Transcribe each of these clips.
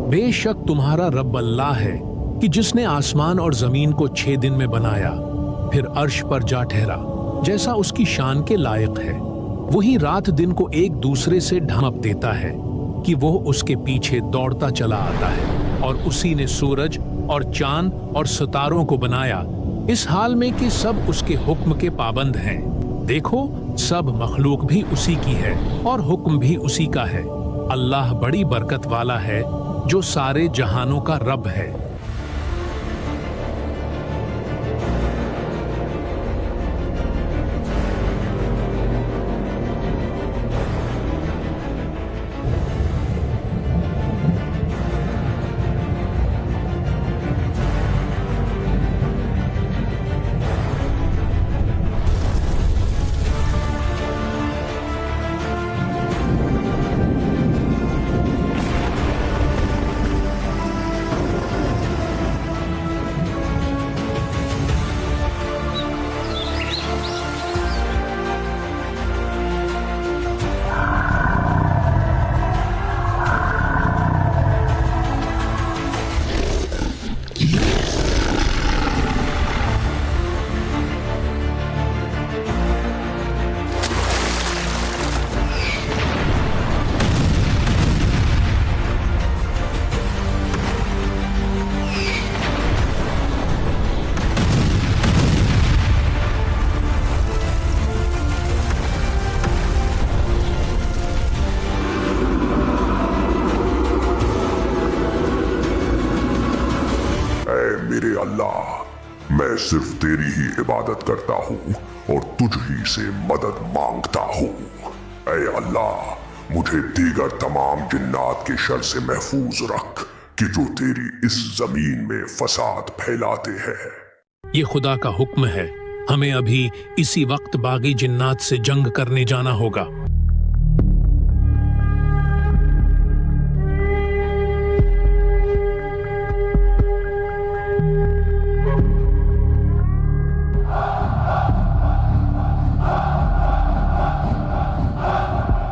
बेशक तुम्हारा रब अल्लाह है कि जिसने आसमान और जमीन को 6 दिन में बनाया, फिर अर्श पर जा ठहरा, जैसा उसकी शान के लायक है। वही रात दिन को एक दूसरे से ढांप देता है कि वो उसके पीछे दौड़ता चला आता है, और उसी ने सूरज और चांद और सितारों को बनाया, इस हाल में कि सब उसके हुक्म के पाबंद हैं। देखो, सब मखलूक भी उसी की है और हुक्म भी उसी का है। अल्लाह बड़ी बरकत वाला है जो सारे जहानों का रब है। मेरे अल्लाह, मैं सिर्फ तेरी ही इबादत करता हूँ और तुझ ही से मदद मांगता हूँ। ऐ अल्लाह, मुझे दीगर तमाम जिन्नात के शर से महफूज रख कि जो तेरी इस जमीन में फसाद फैलाते हैं। ये खुदा का हुक्म है, हमें अभी इसी वक्त बागी जिन्नात से जंग करने जाना होगा।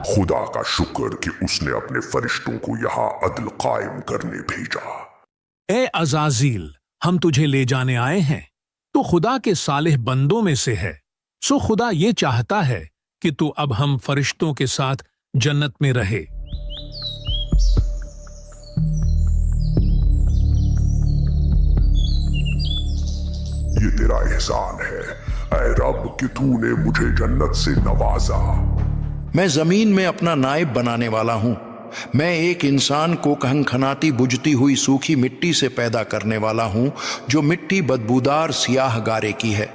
खुदा का शुक्र कि उसने अपने फरिश्तों को यहाँ अदल कायम करने भेजा। ए अज़ाज़ील, हम तुझे ले जाने आए हैं, तो खुदा के सालिह बंदों में से है। सो खुदा ये चाहता है कि तू अब हम फरिश्तों के साथ जन्नत में रहे। ये तेरा एहसान है ऐ रब कि तूने मुझे जन्नत से नवाजा। मैं जमीन में अपना नायब बनाने वाला हूं। मैं एक इंसान को खनखनाती बुझती हुई सूखी मिट्टी से पैदा करने वाला हूं, जो मिट्टी बदबूदार सियाह गारे की है।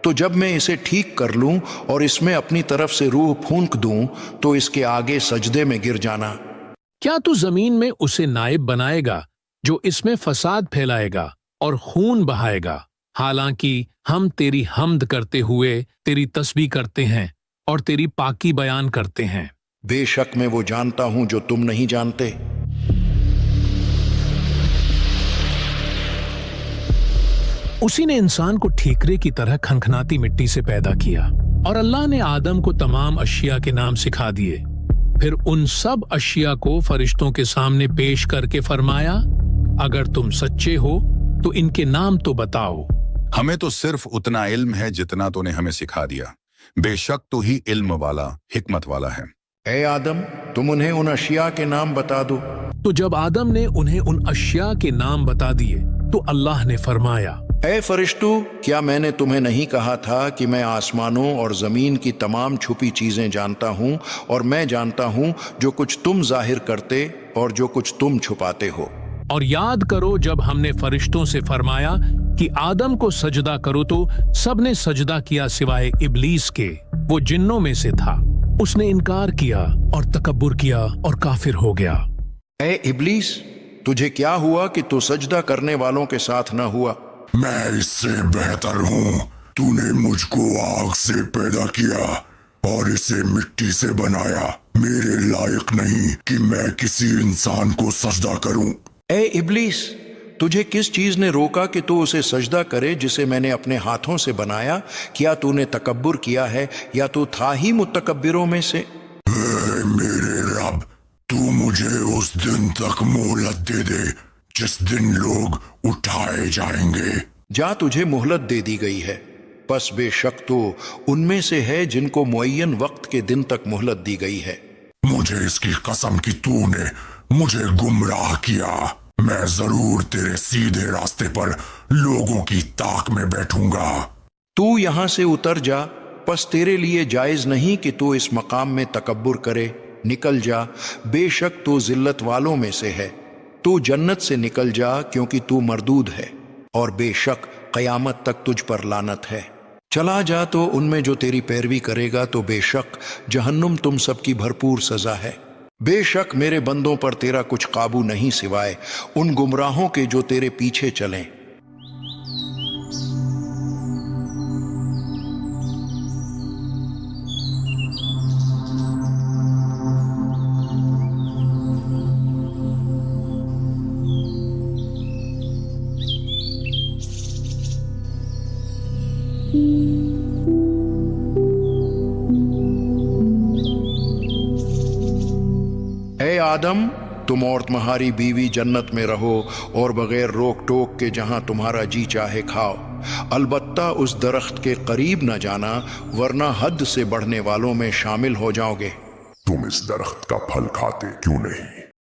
तो जब मैं इसे ठीक कर लूं और इसमें अपनी तरफ से रूह फूंक दूं, तो इसके आगे सजदे में गिर जाना। क्या तू जमीन में उसे नायब बनाएगा जो इसमें फसाद फैलाएगा और खून बहाएगा, हालांकि हम तेरी हम्द करते हुए तेरी तस्बीह करते हैं और तेरी पाकी बयान करते हैं। बेशक मैं वो जानता हूं जो तुम नहीं जानते। उसी ने इंसान को ठीकरे की तरह खनखनाती मिट्टी से पैदा किया, और अल्लाह ने आदम को तमाम अशिया के नाम सिखा दिए। फिर उन सब अशिया को फरिश्तों के सामने पेश करके फरमाया, अगर तुम सच्चे हो तो इनके नाम तो बताओ। हमें तो सिर्फ उतना इल्म है जितना तूने हमें सिखा दिया। बेशक तू ही इल्म वाला, हिकमत वाला है। ए आदम, तुम उन्हें उन अशिया के नाम बता दो। तो जब आदम ने उन्हें उन अशिया के नाम बता दिए, तो अल्लाह ने फरमाया, ए फरिश्तों, क्या मैंने तुम्हें नहीं कहा था कि मैं आसमानों और जमीन की तमाम छुपी चीजें जानता हूं, और मैं जानता हूं जो कुछ तुम जाहिर करते और जो कुछ तुम छुपाते हो। और याद करो जब हमने फरिश्तों से फरमाया कि आदम को सजदा करो, तो सबने सजदा किया सिवाय इब्लीस के, वो जिन्नों में से था। उसने इनकार किया और तकब्बुर किया और काफिर हो गया। ए इब्लीस, तुझे क्या हुआ कि तू सजदा करने वालों के साथ न हुआ? मैं इससे बेहतर हूँ। तूने मुझको आग से पैदा किया और इसे मिट्टी से बनाया। मेरे लायक नहीं कि मैं किसी इंसान को सजदा करूं। ए इब्लीस, तुझे किस चीज ने रोका कि तू उसे सजदा करे जिसे मैंने अपने हाथों से बनाया? क्या तूने तकब्बुर किया है या तू था ही मुतकब्बिरों में से? मेरे रब, तू मुझे उस दिन तक मोहलत दे दे जिस दिन लोग उठाए जाएंगे। जा तुझे मोहलत दे दी गई है, बस बेशक तो उनमें से है जिनको मुअय्यन वक्त के दिन तक मोहलत दी गई है। मुझे इसकी कसम कि तूने मुझे गुमराह किया। मैं जरूर तेरे सीधे रास्ते पर लोगों की ताक में बैठूंगा। तू यहां से उतर जा, बस तेरे लिए जायज नहीं कि तू इस मकाम में तकब्बुर करे। निकल जा, बेशक तू जिल्लत वालों में से है। तू जन्नत से निकल जा क्योंकि तू मरदूद है, और बेशक कयामत तक तुझ पर लानत है। चला जा तो उनमें जो तेरी पैरवी करेगा तो बेशक जहन्नुम तुम सबकी भरपूर सजा है। बेशक मेरे बंदों पर तेरा कुछ काबू नहीं सिवाय उन गुमराहों के जो तेरे पीछे चलें। ए आदम, तुम और तुम्हारी बीवी जन्नत में रहो और बगैर रोक टोक के जहां तुम्हारा जी चाहे खाओ। अलबत्ता उस दरख्त के करीब न जाना, वरना हद से बढ़ने वालों में शामिल हो जाओगे। तुम इस दरख्त का फल खाते क्यों नहीं?